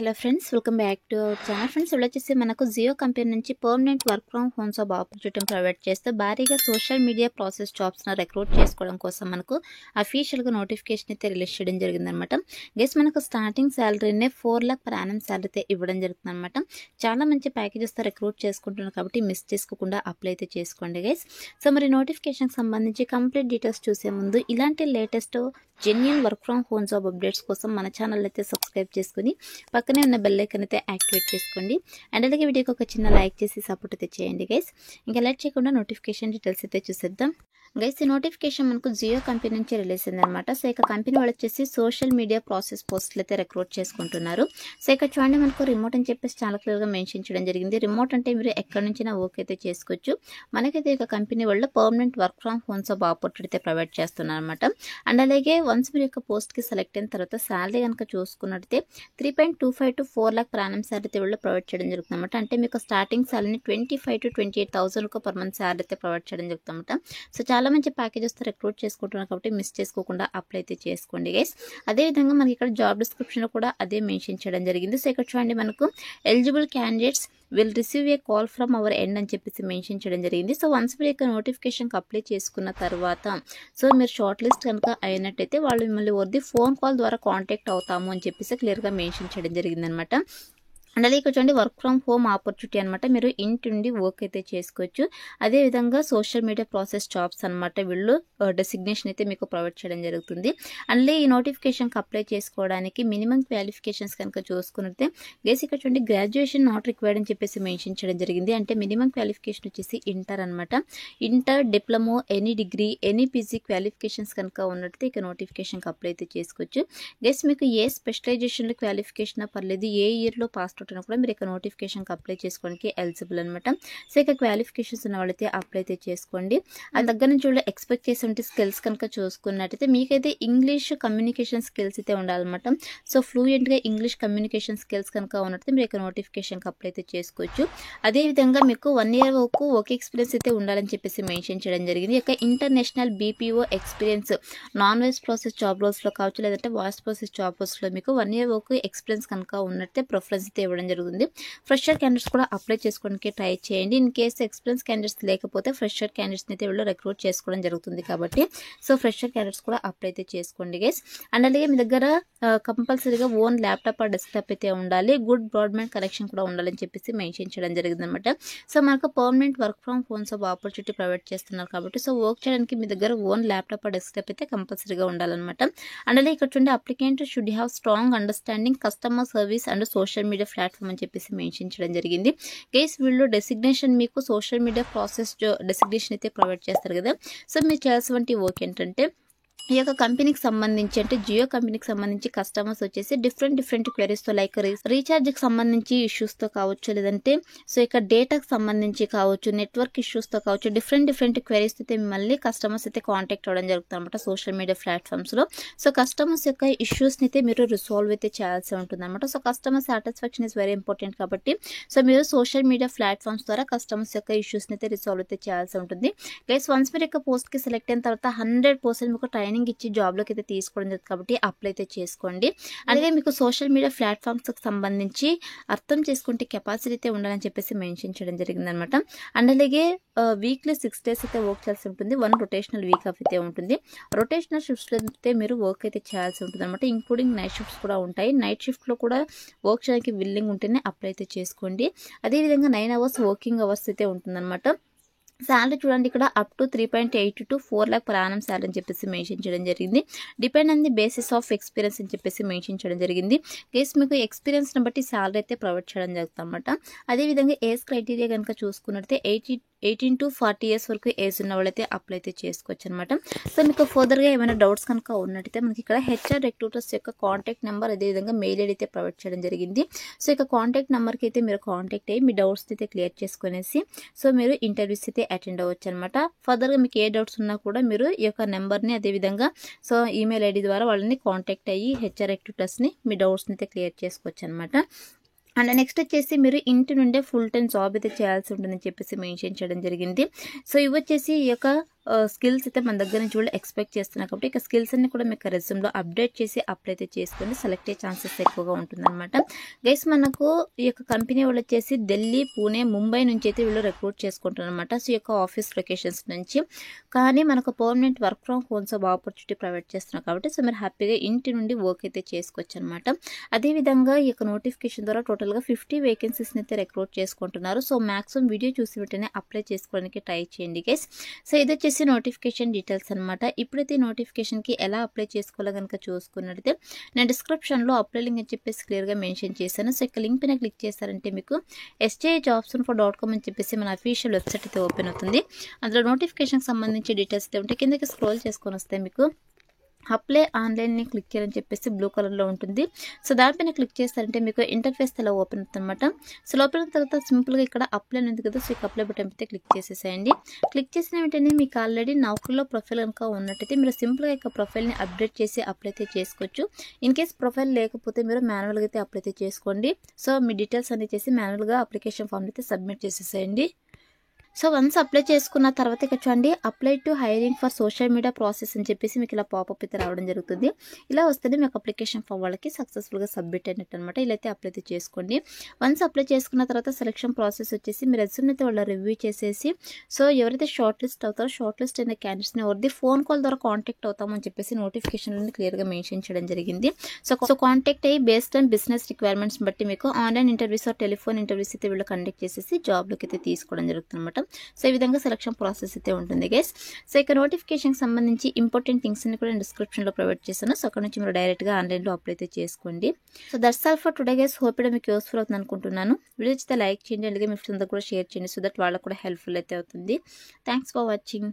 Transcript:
Hello friends, welcome back to our channel. Friends, ఇప్పుడు వచ్చేసి మనకు జియో కంపెనీ నుంచి permanent work from home job opportunity provide చేస్తూ భారీగా సోషల్ మీడియా ప్రాసెస్ జాబ్స్ను రిక్రూట్ చేసుకోవడం కోసం మనకు అఫీషియల్గా నోటిఫికేషన్ అయితే రిలీజ్ చేయడం జరిగిందనమాట. గైస్, మనకు స్టార్టింగ్ శాలరీనే 4 lakhs per annum శాలరీ అయితే ఇవ్వడం జరుగుతుంది అనమాట. చాలా మంచి ప్యాకేజెస్తో రిక్రూట్ చేసుకుంటున్నారు కాబట్టి మిస్ చేసుకోకుండా అప్లై అయితే చేసుకోండి గైస్. సో మరి నోటిఫికేషన్కి సంబంధించి కంప్లీట్ డీటెయిల్స్ చూసే ముందు ఇలాంటి latest genuine work from home job updates కోసం మన ఛానల్ అయితే సబ్స్క్రైబ్ చేసుకుని పక్కనే ఉన్న బెల్ ఐకాన్ అయితే యాక్టివేట్ చేసుకోండి. అండ్ అలాగే వీడియోకి ఒక చిన్న లైక్ చేసి సపోర్ట్ అయితే చేయండి గైస్. ఇంకా లైట్ చేయకుండా నోటిఫికేషన్ డీటెయిల్స్ అయితే చూసేద్దాం. గైస్, ఈ నోటిఫికేషన్ మనకు జియో కంపెనీ నుంచి రిలీజ్ అయిందనమాట. సో ఇక కంపెనీ వాళ్ళు వచ్చేసి సోషల్ మీడియా ప్రాసెస్ పోస్టులు అయితే రిక్రూట్ చేసుకుంటున్నారు. సో ఇక చూడండి, మనకు రిమోట్ అని చెప్పేసి చాలా క్లియర్గా మెన్షన్ చేయడం జరిగింది. రిమోట్ అంటే మీరు ఎక్కడి నుంచైనా వర్క్ అయితే చేసుకోవచ్చు. మనకైతే ఇక కంపెనీ వాళ్ళు permanent work from home job opportunity అయితే ప్రొవైడ్ చేస్తున్నారు అనమాట. అండ్ అలాగే వన్స్ మీరు యొక్క పోస్ట్కి సెలెక్ట్ అయిన తర్వాత శాలరీ కనుక చూసుకున్నట్టయితే 3.25 to 4 lakh per annum salary అయితే వీళ్ళు ప్రొవైడ్ చేయడం జరుగుతుంది అనమాట. అంటే మీకు స్టార్టింగ్ శాలరీని 25 to 28,000 per month శాలరీ అయితే ప్రొవైడ్ చేయడం జరుగుతుంది అనమాట. సో చాలా మంచి ప్యాకేజెస్తో రిక్రూట్ చేసుకుంటున్నారు కాబట్టి మిస్ చేసుకోకుండా అప్లై అయితే చేసుకోండి గైస్. అదేవిధంగా మనకి ఇక్కడ జాబ్ డిస్క్రిప్షన్లో కూడా అదే మెన్షన్ చేయడం జరిగింది. సో ఇక్కడ చూడండి, మనకు eligible candidates will receive a call from our end అని చెప్పేసి మెన్షన్ చేయడం జరిగింది. సో వన్స్ మీరు ఇక్కడ నోటిఫికేషన్కి అప్లై చేసుకున్న తర్వాత సో మీరు షార్ట్ లిస్ట్ కనుక అయినట్టయితే వాళ్ళు మిమ్మల్ని వద్ది ఫోన్ కాల్ ద్వారా కాంటాక్ట్ అవుతాము అని చెప్పేసి క్లియర్గా మెన్షన్ చేయడం జరిగిందనమాట. అండ్ అలాగే ఇక్కడ చూడండి, వర్క్ ఫ్రమ్ హోమ్ ఆపర్చునిటీ అనమాట. మీరు ఇంటి నుండి వర్క్ అయితే చేసుకోవచ్చు. అదేవిధంగా సోషల్ మీడియా ప్రాసెస్ జాబ్స్ అనమాట. వీళ్ళు డెసిగ్నేషన్ అయితే మీకు ప్రొవైడ్ చేయడం జరుగుతుంది. అండ్ ఈ నోటిఫికేషన్కి అప్లై చేసుకోవడానికి మినిమం క్వాలిఫికేషన్స్ కనుక చూసుకున్నట్టే గేస్ ఇక్కడ చూడండి, గ్రాడ్యుయేషన్ నాట్ రిక్వైర్డ్ అని చెప్పేసి మెన్షన్ చేయడం జరిగింది. అంటే మినిమం క్వాలిఫికేషన్ వచ్చేసి ఇంటర్ అనమాట. Inter, diploma, any degree, any PG qualifications కనుక ఉన్నట్టు ఇక నోటిఫికేషన్కి అప్లై అయితే చేసుకోవచ్చు. గేస్ మీకు ఏ స్పెషలైజేషన్లో క్వాలిఫికేషన్ పర్లేదు, ఏ ఇయర్లో పాస్ అవుట్ అయినా కూడా మీరు ఇక నోటిఫికేషన్కి అప్లై చేసుకోవడానికి ఎలిజిబుల్ అనమాట. సో ఇక క్వాలిఫికేషన్స్ ఉన్న వాళ్ళైతే అప్లై అయితే చేసుకోండి. అది దగ్గర నుంచి వాళ్ళు ఎక్స్పెక్ట్ చేసే స్కిల్స్ కనుక చూసుకున్నట్టయితే మీకైతే ఇంగ్లీష్ కమ్యూనికేషన్ స్కిల్స్ అయితే ఉండాలన్నమాట. సో ఫ్లూయెంట్గా ఇంగ్లీష్ కమ్యూనికేషన్ స్కిల్స్ కనుక ఉన్నట్టు మీరు ఇక నోటిఫికేషన్కి అప్లై అయితే చేసుకోవచ్చు. అదేవిధంగా మీకు 1 year వరకు వర్క్ ఎక్స్పీరియన్స్ అయితే ఉండాలని చెప్పేసి మెన్షన్ చేయడం జరిగింది. ఇక international BPO experience non voice process job రోల్స్లో కావచ్చు, లేదంటే వాయిస్ ప్రాసెస్ జాబ్ రోల్స్లో మీకు 1 year వరకు ఎక్స్పీరియన్స్ కనుక ఉన్నట్టే ప్రిఫరెన్స్ అయితే ఇవ్వడం జరుగుతుంది. ఫ్రెషర్ క్యాండిడేట్స్ కూడా అప్లై చేసుకోవడానికి ట్రై చేయండి. ఇన్ కేసు ఎక్స్పీరియన్స్ క్యాండిడేట్స్ లేకపోతే ఫ్రెషర్ క్యాండిడేట్స్ అయితే వీళ్ళు రిక్రూట్ చేసుకోవడం జరుగుతుంది కాబట్టి సో ఫ్రెషర్ క్యాండిడేట్స్ కూడా అప్లై అయితే చేసుకోండి గైస్. అండ్ అలాగే మీ దగ్గర కంపల్సరీగా ఓన్ ల్యాప్టాప్ ఆర్ డెస్క్టాప్ అయితే ఉండాలి. గుడ్ బ్రాడ్బ్యాండ్ కనెక్షన్ కూడా ఉండాలని చెప్పేసి మెన్షన్ చేయడం జరిగింది అనమాట. సో మనకు permanent work from home job opportunity provide చేస్తున్నారు కాబట్టి సో వర్క్ చేయడానికి మీ దగ్గర ఓన్ ల్యాప్టాప్ ఆర్ డెస్క్టాప్ అయితే కంపల్సరీగా ఉండాలన్నమాట. అండ్ అలాగే ఇక్కడ చూడండి, applicant should have strong understanding customer service and social media platform అని చెప్పేసి మెన్షన్ చేయడం జరిగింది. కేస్ వీళ్ళు డెసిగ్నేషన్ మీకు సోషల్ మీడియా ప్రాసెస్ డెసిగ్నేషన్ అయితే ప్రొవైడ్ చేస్తారు కదా. సో మీరు చేయాల్సిన వర్క్ ఏంటంటే ఈ యొక్క కంపెనీకి సంబంధించి అంటే జియో కంపెనీకి సంబంధించి కస్టమర్స్ వచ్చేసి డిఫరెంట్ క్వెరీస్తో లైక్ రీఛార్జ్కి సంబంధించి ఇష్యూస్తో కావచ్చు, లేదంటే సో ఇక డేటాకి సంబంధించి కావచ్చు, నెట్వర్క్ ఇష్యూస్తో కావచ్చు, డిఫరెంట్ క్వెరీస్తో అయితే మిమ్మల్ని కస్టమర్స్ అయితే కాంటాక్ట్ అవ్వడం జరుగుతుంది అనమాట సోషల్ మీడియా ప్లాట్ఫామ్స్లో. సో కస్టమర్స్ యొక్క ఇష్యూస్ని అయితే మీరు రిసాల్వ్ అయితే చేయాల్సి ఉంటుంది అనమాట. So customer satisfaction is very important కాబట్టి సో మీరు సోషల్ మీడియా ప్లాట్ఫామ్స్ ద్వారా కస్టమర్స్ యొక్క ఇష్యూస్ని అయితే రిసాల్వ్ అయితే చేయాల్సి ఉంటుంది. ప్లస్ వన్స్ మీరు యొక్క పోస్ట్కి సెలెక్ట్ అయిన తర్వాత 100% మీకు ట్రైనింగ్ ఇచ్చి జాబ్లోకి అయితే తీసుకోవడం జరుగుతుంది కాబట్టి అప్లై అయితే చేసుకోండి. అలాగే మీకు సోషల్ మీడియా ప్లాట్ఫామ్స్కి సంబంధించి అర్థం చేసుకుంటే కెపాసిటీ అయితే ఉండాలని చెప్పేసి మెన్షన్ చేయడం జరిగింది అనమాట. అండ్ అలాగే వీక్లీ 6 days అయితే వర్క్ చేయాల్సి ఉంటుంది. 1 rotational వీక్ ఆఫ్ అయితే ఉంటుంది. రొటేషనల్ షిఫ్ట్స్ అయితే మీరు వర్క్ అయితే చేయాల్సి ఉంటుంది అనమాట. ఇంక్లూడింగ్ నైట్ షిఫ్ట్స్ కూడా ఉంటాయి. నైట్ షిఫ్ట్లో కూడా వర్క్ చేయడానికి విల్లింగ్ ఉంటేనే అప్లై అయితే చేసుకోండి. అదేవిధంగా 9 hours వర్కింగ్ అవర్స్ అయితే ఉంటుందన్నమాట. శాలరీ చూడండి, ఇక్కడ up to 3.8 to 4 lakh per annum salary అని చెప్పేసి మెన్షన్ చేయడం జరిగింది. Depend on the basis of experience అని చెప్పేసి మెన్షన్ చేయడం జరిగింది. కేసు మీకు ఎక్స్పీరియన్స్ని బట్టి శాలరీ అయితే ప్రొవైడ్ చేయడం జరుగుతుంది అనమాట. అదేవిధంగా ఏజ్ క్రైటీరియా కనుక చూసుకున్నట్లయితే 18 to 40 years వరకు ఏజ్ ఉన్న వాళ్ళైతే అప్లై అయితే చేసుకోవచ్చు అనమాట. సో మీకు ఫర్దర్గా ఏమైనా డౌట్స్ కనుక ఉన్నట్టయితే మనకి ఇక్కడ హెచ్ఆర్ రిక్రూటర్స్ యొక్క కాంటాక్ట్ నెంబర్ అదేవిధంగా మెయిల్ ఐడి అయితే ప్రొవైడ్ చేయడం జరిగింది. సో ఇక కాంటాక్ట్ నెంబర్కి అయితే మీరు కాంటాక్ట్ అయ్యి మీ డౌట్స్ అయితే క్లియర్ చేసుకునేసి సో మీరు ఇంటర్వ్యూస్ అయితే అటెండ్ అవ్వచ్చు అనమాట. ఫర్దర్గా మీకు ఏ డౌట్స్ ఉన్నా కూడా మీరు ఈ యొక్క నెంబర్ని అదేవిధంగా సో ఈమెయిల్ ఐడి ద్వారా వాళ్ళని కాంటాక్ట్ అయ్యి హెచ్ఆర్ రిక్రూటర్స్ని మీ డౌట్స్ని అయితే క్లియర్ చేసుకోవచ్చు అనమాట. అండ్ నెక్స్ట్ వచ్చేసి మీరు ఇంటి నుండే ఫుల్ టైం జాబ్ అయితే చేయాల్సి ఉంటుందని చెప్పేసి మెన్షన్ చేయడం జరిగింది. సో ఇవి వచ్చేసి ఈ యొక్క స్కిల్స్ అయితే మన దగ్గర నుంచి వాళ్ళు ఎక్స్పెక్ట్ చేస్తున్నారు కాబట్టి ఇక స్కిల్స్ అన్ని కూడా మీకు రెజ్యూమ్లో అప్డేట్ చేసి అప్లై అయితే చేసుకొని సెలెక్ట్ అయ్యే ఛాన్సెస్ ఎక్కువగా ఉంటుందన్నమాట. గైస్ మనకు ఈ యొక్క కంపెనీ వాళ్ళు వచ్చేసి ఢిల్లీ, పూణే, ముంబై నుంచి అయితే వీళ్ళు రిక్రూట్ చేసుకుంటున్నారు అనమాట. సో ఈ యొక్క ఆఫీస్ లొకేషన్స్ నుంచి. కానీ మనకు permanent work from home job opportunity provide చేస్తున్నారు కాబట్టి సో మీరు హ్యాపీగా ఇంటి నుండి వర్క్ అయితే చేసుకోవచ్చు అనమాట. అదేవిధంగా ఈ యొక్క నోటిఫికేషన్ ద్వారా టోటల్గా 50 వేకెన్సీస్ని అయితే రిక్రూట్ చేసుకుంటున్నారు. సో మ్యాక్సిమం వీడియో చూసి వెంటనే అప్లై చేసుకోవడానికి ట్రై చేయండి గైస్. సో ఇది వచ్చేసి నోటిఫికేషన్ డీటెయిల్స్ అనమాట. ఇప్పుడైతే నోటిఫికేషన్కి ఎలా అప్లై చేసుకోవాలో కనుక చూసుకున్నట్లయితే నేను డిస్క్రిప్షన్లో అప్లై లింక్ అని చెప్పేసి క్లియర్గా మెన్షన్ చేశాను. సో ఇక లింక్ పైన క్లిక్ చేస్తారంటే మీకు sjobsinfo.com అని చెప్పేసి మన అఫీషియల్ వెబ్సైట్ అయితే ఓపెన్ అవుతుంది. అందులో నోటిఫికేషన్కి సంబంధించి డీటెయిల్స్ అయితే ఉంటే కిందకి స్క్రోల్ చేసుకొని వస్తే మీకు అప్లై ఆన్లైన్ని క్లిక్ చేయాలని చెప్పేసి బ్లూ కలర్లో ఉంటుంది. సో దానిపైన క్లిక్ చేస్తారంటే మీకు ఇంటర్ఫేస్ ఇలా ఓపెన్ అవుతుంది అనమాట. సో ఓపెన్ అయిన తర్వాత సింపుల్గా ఇక్కడ అప్లై ఉంది కదా, సో ఇక అప్లై బటన్ అయితే క్లిక్ చేసేసేయండి. క్లిక్ చేసిన వెంటనే మీకు ఆల్రెడీ నౌకరీలో ప్రొఫైల్ కనుక ఉన్నట్టయితే మీరు సింపుల్గా ఇక ప్రొఫైల్ని అప్డేట్ చేసి అప్లై అయితే చేసుకోవచ్చు. ఇన్ కేస్ ప్రొఫైల్ లేకపోతే మీరు మాన్యువల్గా అయితే అప్లై అయితే చేసుకోండి. సో మీ డీటెయిల్స్ అన్ని చేసి మాన్యువల్గా అప్లికేషన్ ఫామ్ అయితే సబ్మిట్ చేసేసేయండి. సో వన్స్ అప్లై చేసుకున్న తర్వాత ఇక చూడండి apply to hiring for social media process అని చెప్పేసి మీకు ఇలా పాపప్ అయితే రావడం జరుగుతుంది. ఇలా వస్తేనే మీకు అప్లికేషన్ ఫామ్ వాళ్ళకి సక్సెస్ఫుల్గా సబ్మిట్ అయినట్టు అనమాట. ఇలా అయితే అప్లై అయితే చేసుకోండి. వన్స్ అప్లై చేసుకున్న తర్వాత సెలక్షన్ ప్రాసెస్ వచ్చేసి మీ రెజ్యూమ్ అయితే వాళ్ళు రివ్యూ చేసేసి సో ఎవరైతే షార్ట్ లిస్ట్ అవుతారో షార్ట్ లిస్ట్ అయిన క్యాండిడేట్స్ని ఎవరిది ఫోన్ కాల్ ద్వారా కాంటాక్ట్ అవుతామని చెప్పేసి నోటిఫికేషన్లో క్లియర్గా మెన్షన్ చేయడం జరిగింది. సో కాంటాక్ట్ అయ్యి బేస్డ్ ఆన్ బిజినెస్ రిక్వైర్మెంట్స్ బట్టి మీకు online interviews or telephone interviews అయితే వీళ్ళు కండక్ట్ చేసేసి జాబ్లోకి అయితే తీసుకోవడం జరుగుతుంది అనమాట. సో ఈ విధంగా సెలక్షన్ ప్రాసెస్ అయితే ఉంటుంది గైస్. సో ఇక నోటిఫికేషన్కి సంబంధించి ఇంపార్టెంట్ థింగ్స్ అన్ని కూడా నేను డిస్క్రిప్షన్లో ప్రొవైడ్ చేశాను. సో అక్కడ నుంచి మీరు డైరెక్ట్గా ఆన్లైన్లో అప్లై అయితే చేసుకోండి. So that's all for today guys. Hope it మీకు యూస్ఫుల్ అవుతుంది అనుకుంటున్నాను. వీడియో అయితే లైక్ చేయండి, అలాగే మీ ఫ్రెండ్స్ కూడా షేర్ చేయండి సో దట్ వాళ్ళకు కూడా హెల్ప్ఫుల్ అయితే అవుతుంది. Thanks for watching.